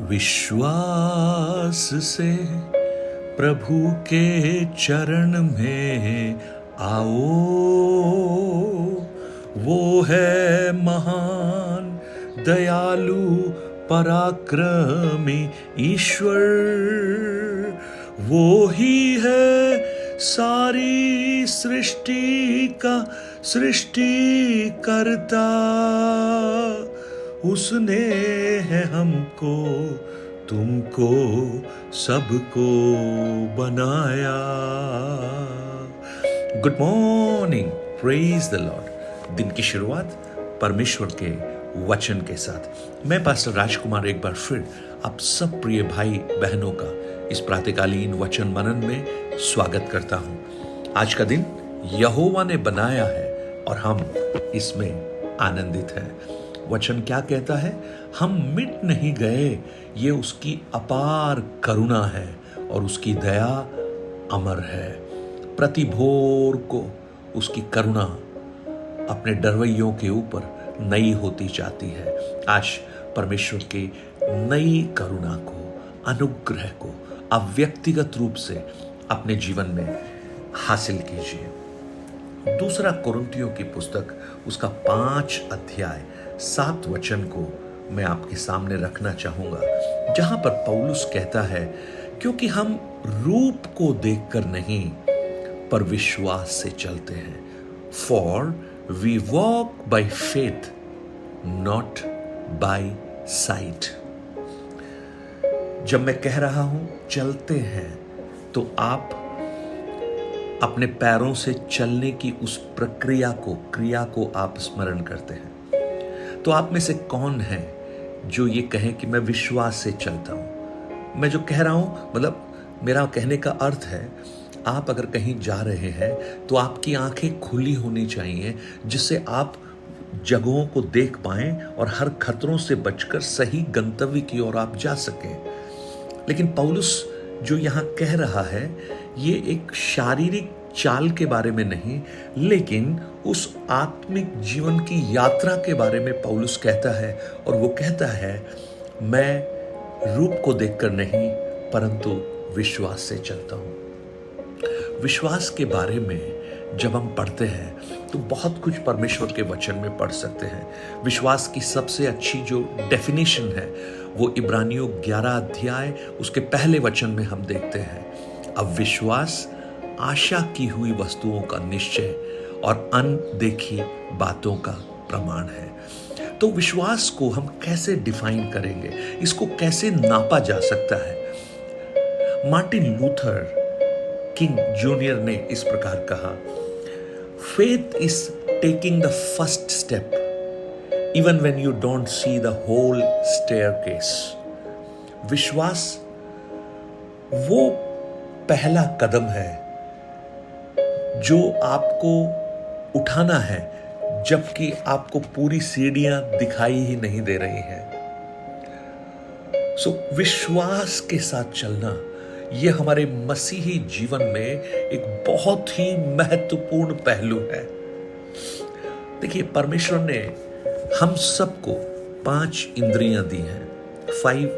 विश्वास से प्रभु के चरण में आओ, वो है महान दयालु पराक्रमी ईश्वर। वो ही है सारी सृष्टि का सृष्टि करता। उसने है हमको तुमको सबको बनाया। Good morning, praise the Lord. दिन की शुरुआत परमेश्वर के वचन के साथ मैं पास्टर राजकुमार एक बार फिर आप सब प्रिय भाई बहनों का इस प्रातःकालीन वचन मनन में स्वागत करता हूं। आज का दिन यहोवा ने बनाया है और हम इसमें आनंदित हैं। वचन क्या कहता है? हम मिट नहीं गए, ये उसकी अपार करुणा है और उसकी दया अमर है। प्रति भोर को उसकी करुणा अपने डरवैयों के ऊपर नई होती जाती है। आज परमेश्वर की नई करुणा को, अनुग्रह को आप व्यक्तिगत रूप से अपने जीवन में हासिल कीजिए। दूसरा कोरिन्थियों की पुस्तक उसका 5 अध्याय 7 वचन को मैं आपके सामने रखना चाहूंगा, जहां पर पौलुस कहता है, क्योंकि हम रूप को देखकर नहीं पर विश्वास से चलते हैं। For we walk by faith not by sight. जब मैं कह रहा हूं चलते हैं, तो आप अपने पैरों से चलने की उस प्रक्रिया को, क्रिया को आप स्मरण करते हैं। तो आप में से कौन है जो ये कहे कि मैं विश्वास से चलता हूं? मैं जो कह रहा हूं, मतलब मेरा कहने का अर्थ है, आप अगर कहीं जा रहे हैं तो आपकी आंखें खुली होनी चाहिए, जिससे आप जगहों को देख पाएं और हर खतरों से बचकर सही गंतव्य की ओर आप जा सकें। लेकिन पौलुस जो यहां कह रहा है, ये एक शारीरिक चाल के बारे में नहीं, लेकिन उस आत्मिक जीवन की यात्रा के बारे में पौलुस कहता है। और वो कहता है, मैं रूप को देखकर नहीं परंतु विश्वास से चलता हूं। विश्वास के बारे में जब हम पढ़ते हैं तो बहुत कुछ परमेश्वर के वचन में पढ़ सकते हैं। विश्वास की सबसे अच्छी जो डेफिनेशन है वो इब्रानियों 11 अध्याय उसके पहले वचन में हम देखते हैं। अब विश्वास आशा की हुई वस्तुओं का निश्चय और अनदेखी बातों का प्रमाण है। तो विश्वास को हम कैसे डिफाइन करेंगे, इसको कैसे नापा जा सकता है? मार्टिन लूथर किंग जूनियर ने इस प्रकार कहा, faith is taking the first step even when you don't see the whole staircase. विश्वास वो पहला कदम है जो आपको उठाना है जबकि आपको पूरी सीढ़ियां दिखाई ही नहीं दे रही हैं। विश्वास के साथ चलना ये हमारे मसीही जीवन में एक बहुत ही महत्वपूर्ण पहलू है। देखिए, परमेश्वर ने हम सबको 5 इंद्रियां दी हैं, 5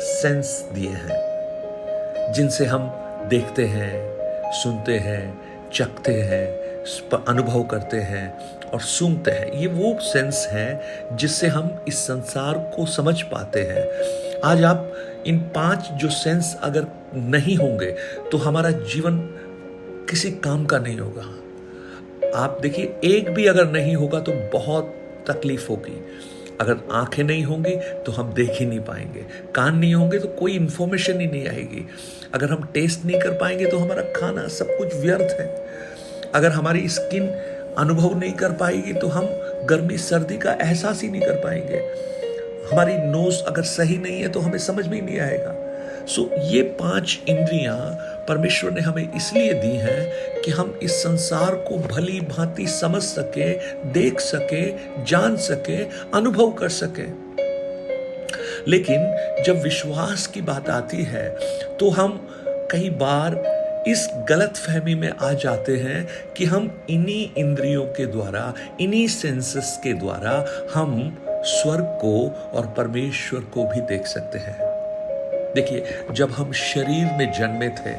सेंस दिए हैं, जिनसे हम देखते हैं, सुनते हैं, चखते हैं, अनुभव करते हैं और सूंघते हैं। ये वो सेंस हैं जिससे हम इस संसार को समझ पाते हैं। आज आप इन 5 जो सेंस अगर नहीं होंगे तो हमारा जीवन किसी काम का नहीं होगा। आप देखिए, एक भी अगर नहीं होगा तो बहुत तकलीफ होगी। अगर आंखें नहीं होंगी तो हम देख ही नहीं पाएंगे, कान नहीं होंगे तो कोई इंफॉर्मेशन ही नहीं आएगी, अगर हम टेस्ट नहीं कर पाएंगे तो हमारा खाना सब कुछ व्यर्थ है, अगर हमारी स्किन अनुभव नहीं कर पाएगी तो हम गर्मी सर्दी का एहसास ही नहीं कर पाएंगे, हमारी नोज अगर सही नहीं है तो हमें समझ में नहीं आएगा। ये 5 इंद्रियां परमेश्वर ने हमें इसलिए दी हैं कि हम इस संसार को भली भांति समझ सके, देख सके, जान सके, अनुभव कर सके। लेकिन जब विश्वास की बात आती है तो हम कई बार इस गलतफहमी में आ जाते हैं कि हम इन्हीं इंद्रियों के द्वारा, इन्हीं सेंसेस के द्वारा हम स्वर्ग को और परमेश्वर को भी देख सकते हैं। देखिए, जब हम शरीर में जन्मे थे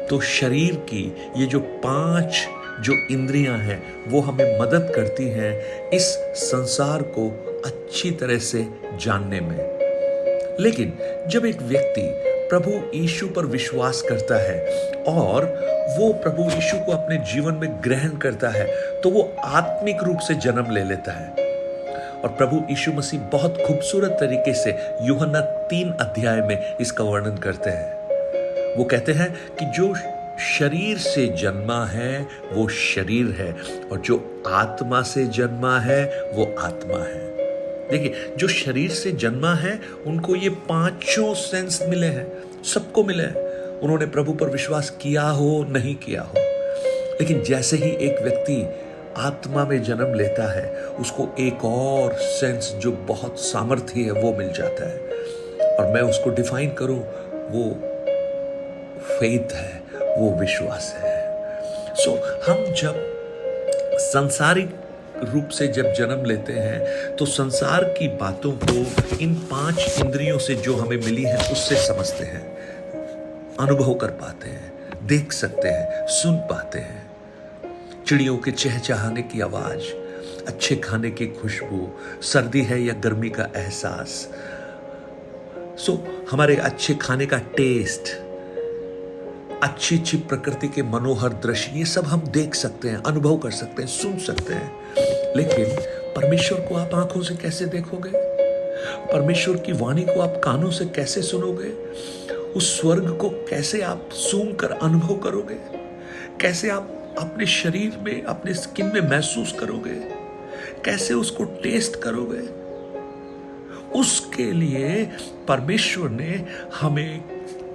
तो शरीर की ये जो 5 जो इंद्रियां हैं वो हमें मदद करती हैं इस संसार को अच्छी तरह से जानने में। लेकिन जब एक व्यक्ति प्रभु यीशु पर विश्वास करता है और वो प्रभु यीशु को अपने जीवन में ग्रहण करता है तो वो आत्मिक रूप से जन्म ले लेता है। और प्रभु यीशु मसीह बहुत खूबसूरत तरीके से यूहन्ना 3 अध्याय में इसका वर्णन करते हैं। वो कहते हैं कि जो शरीर से जन्मा है वो शरीर है और जो आत्मा से जन्मा है वो आत्मा है। देखिए, जो शरीर से जन्मा है उनको ये 5 सेंस मिले हैं, सबको मिले हैं, उन्होंने प्रभु पर विश्वास किया हो नहीं किया हो। लेकिन जैसे ही एक व्यक्ति आत्मा में जन्म लेता है उसको एक और सेंस जो बहुत सामर्थ्य है वो मिल जाता है। और मैं उसको डिफाइन करूं, वो फेथ है, वो विश्वास है। सो हम जब सांसारिक रूप से जब जन्म लेते हैं तो संसार की बातों को इन 5 इंद्रियों से जो हमें मिली है उससे समझते हैं, अनुभव कर पाते हैं, देख सकते हैं, सुन पाते हैं। चिड़ियों के चहचहाने की आवाज, अच्छे खाने की खुशबू, सर्दी है या गर्मी का एहसास, हमारे अच्छे खाने का टेस्ट, अच्छी अच्छी प्रकृति के मनोहर दृश्य, ये सब हम देख सकते हैं, अनुभव कर सकते हैं, सुन सकते हैं। लेकिन परमेश्वर को आप आंखों से कैसे देखोगे? परमेश्वर की वाणी को आप कानों से कैसे सुनोगे? उस स्वर्ग को कैसे आप सूंघकर अनुभव करोगे? कैसे आप अपने शरीर में, अपने स्किन में महसूस करोगे? कैसे उसको टेस्ट करोगे? उसके लिए परमेश्वर ने हमें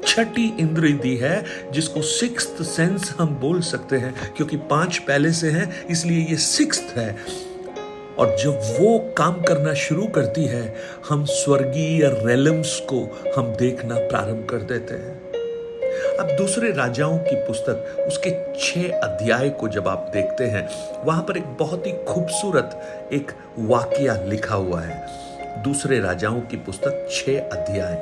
6ठी इंद्रिय दी है जिसको 6th सेंस हम बोल सकते हैं, क्योंकि 5 पहले से हैं इसलिए ये 6th है। और जब वो काम करना शुरू करती है हम स्वर्गीय रेलम्स को हम देखना प्रारंभ कर देते हैं। अब दूसरे राजाओं की पुस्तक उसके 6 अध्याय को जब आप देखते हैं वहां पर एक बहुत ही खूबसूरत एक वाकया लिखा हुआ है। दूसरे राजाओं की पुस्तक 6 अध्याय,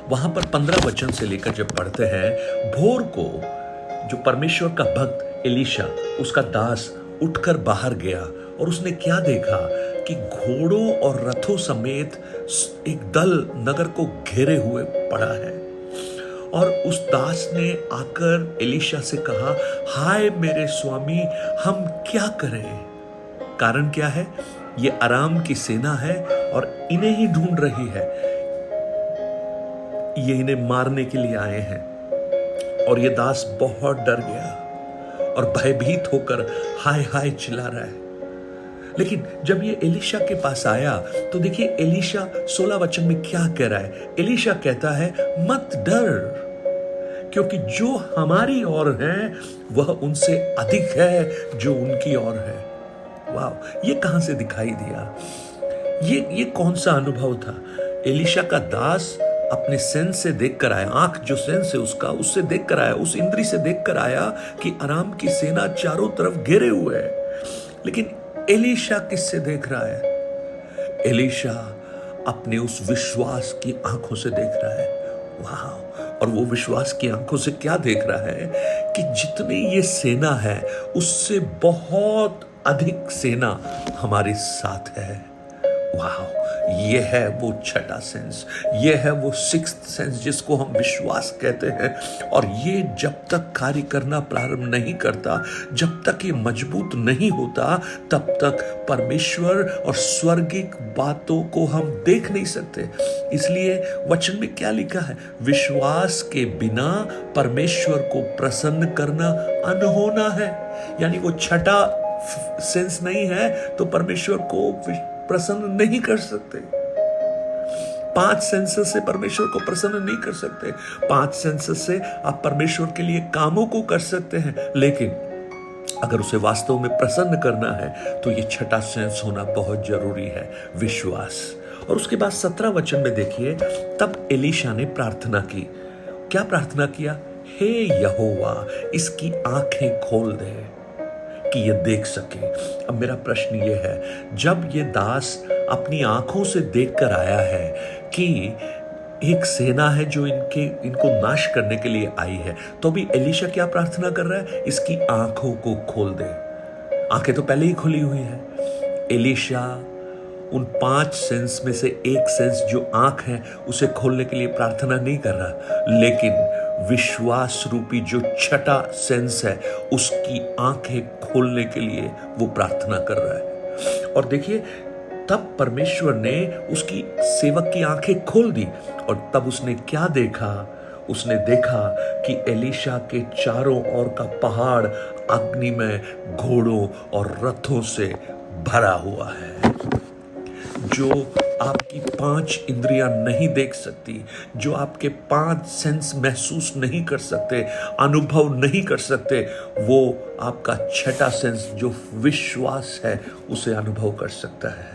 वहां पर 15 वचन से लेकर जब पढ़ते हैं, भोर को जो परमेश्वर का भक्त एलीशा, उसका दास उठकर बाहर गया और उसने क्या देखा कि घोड़ों और रथों समेत एक दल नगर को घेरे हुए पड़ा है। और उस दास ने आकर एलीशा से कहा, हाय मेरे स्वामी, हम क्या करें? कारण क्या है? ये अराम की सेना है और इन्हें ही ढूंढ रही है, ये इन्हें मारने के लिए आए हैं। और ये दास बहुत डर गया और भयभीत होकर हाय हाय चिल्ला रहा है। लेकिन जब ये एलीशा के पास आया तो देखिए एलीशा 16 वचन में क्या कह रहा है। एलीशा कहता है, मत डर, क्योंकि जो हमारी ओर है वह उनसे अधिक है जो उनकी ओर है। वाह, ये कहां से दिखाई दिया? ये कौन सा अनुभव था? एलीशा का दास अपने सेंस से देखकर आया, आंख जो सेंस है उसका, उससे देखकर आया, उस इंद्री से देखकर आया कि अराम की सेना चारों तरफ घेरे हुए है। लेकिन एलीशा किससे देख रहा है? एलीशा अपने उस विश्वास की आंखों से देख रहा है। वाह! और वो विश्वास की आंखों से क्या देख रहा है कि जितनी ये सेना है उससे बहुत अधिक सेना हमारे साथ है। वाह! ये है वो 6ठा सेंस, ये है वो 6th सेंस जिसको हम विश्वास कहते हैं। और ये जब तक कार्य करना प्रारंभ नहीं करता, जब तक ये मजबूत नहीं होता, तब तक परमेश्वर और स्वर्गिक बातों को हम देख नहीं सकते। इसलिए वचन में क्या लिखा है? विश्वास के बिना परमेश्वर को प्रसन्न करना अनहोना है। यानी वो 6ठा सेंस नहीं है तो परमेश्वर को प्रसन्न नहीं कर सकते। 5 सेंसेस से परमेश्वर को प्रसन्न नहीं कर सकते। 5 सेंसेस से आप परमेश्वर के लिए कामों को कर सकते हैं, लेकिन अगर उसे वास्तव में प्रसन्न करना है तो ये 6ठा सेंस होना बहुत जरूरी है, विश्वास। और उसके बाद 17 वचन में देखिए, तब एलीशा ने प्रार्थना की। क्या प्रार्थना किया? हे यहोवा, इसकी आंखें खोल दे कि ये देख सके। अब मेरा प्रश्न ये है, जब ये दास अपनी आंखों से देखकर आया है कि एक सेना है जो इनको नाश करने के लिए आई है। तो अभी एलीशा क्या प्रार्थना कर रहा है? इसकी आंखों को खोल दे। आंखें तो पहले ही खुली हुई है। एलीशा उन 5 सेंस में से एक सेंस जो आंख है उसे खोलने के लिए प्रार्थना नहीं कर रहा, लेकिन विश्वास रूपी जो छठा सेंस है उसकी आंखें खोलने के लिए वो प्रार्थना कर रहा है। और देखिए, तब परमेश्वर ने उसकी सेवक की आंखें खोल दी और तब उसने क्या देखा? उसने देखा कि एलीशा के चारों ओर का पहाड़ अग्नि में घोड़ों और रथों से भरा हुआ है। जो आपकी 5 इंद्रियां नहीं देख सकती, जो आपके 5 सेंस महसूस नहीं कर सकते, अनुभव नहीं कर सकते, वो आपका छठा सेंस जो विश्वास है उसे अनुभव कर सकता है,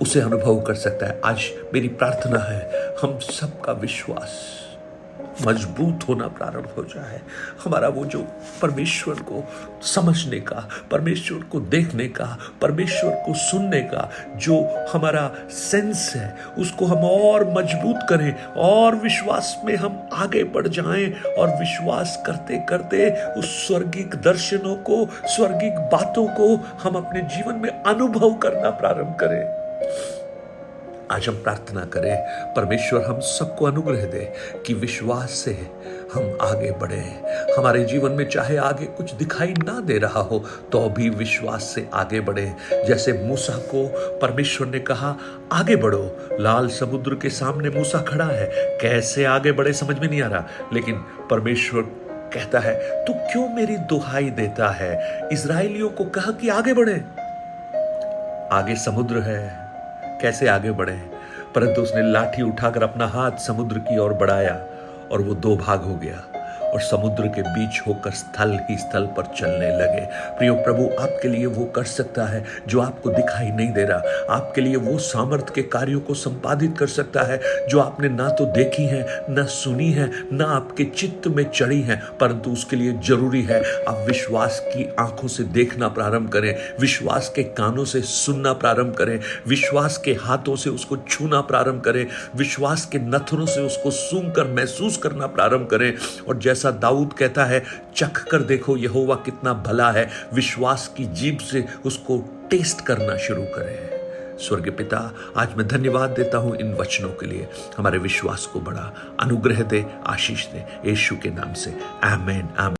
उसे अनुभव कर सकता है। आज मेरी प्रार्थना है हम सबका विश्वास मजबूत होना प्रारंभ हो जाए। हमारा वो जो परमेश्वर को समझने का, परमेश्वर को देखने का, परमेश्वर को सुनने का जो हमारा सेंस है उसको हम और मजबूत करें और विश्वास में हम आगे बढ़ जाएं और विश्वास करते करते उस स्वर्गिक दर्शनों को, स्वर्गिक बातों को हम अपने जीवन में अनुभव करना प्रारंभ करें। आज हम प्रार्थना करें, परमेश्वर हम सबको अनुग्रह दे कि विश्वास से हम आगे बढ़े। हमारे जीवन में चाहे आगे कुछ दिखाई ना दे रहा हो तो भी विश्वास से आगे बढ़े। जैसे मूसा को परमेश्वर ने कहा आगे बढ़ो, लाल समुद्र के सामने मूसा खड़ा है, कैसे आगे बढ़े समझ में नहीं आ रहा, लेकिन परमेश्वर कहता है तू क्यों मेरी दुहाई देता है? इजराइलियों को कहा कि आगे बढ़े। आगे समुद्र है, कैसे आगे बढ़े? परंतु उसने लाठी उठाकर अपना हाथ समुद्र की ओर बढ़ाया और वो 2 भाग हो गया और समुद्र के बीच होकर स्थल ही स्थल पर चलने लगे। प्रियो, प्रभु आपके लिए वो कर सकता है जो आपको दिखाई नहीं दे रहा। आपके लिए वो सामर्थ्य के कार्यों को संपादित कर सकता है जो आपने ना तो देखी है, ना सुनी है, ना आपके चित्त में चढ़ी है, परंतु उसके लिए जरूरी है आप विश्वास की आंखों से देखना प्रारंभ करें, विश्वास के कानों से सुनना प्रारंभ करें, विश्वास के हाथों से उसको छूना प्रारंभ करें, विश्वास के नथनों से उसको सूंघकर महसूस करना प्रारंभ करें। और जैसा दाऊद कहता है, चख कर देखो यहोवा कितना भला है, विश्वास की जीभ से उसको टेस्ट करना शुरू करें। स्वर्गीय पिता, आज मैं धन्यवाद देता हूं इन वचनों के लिए। हमारे विश्वास को बड़ा अनुग्रह दे, आशीष दे, यीशु के नाम से आमीन।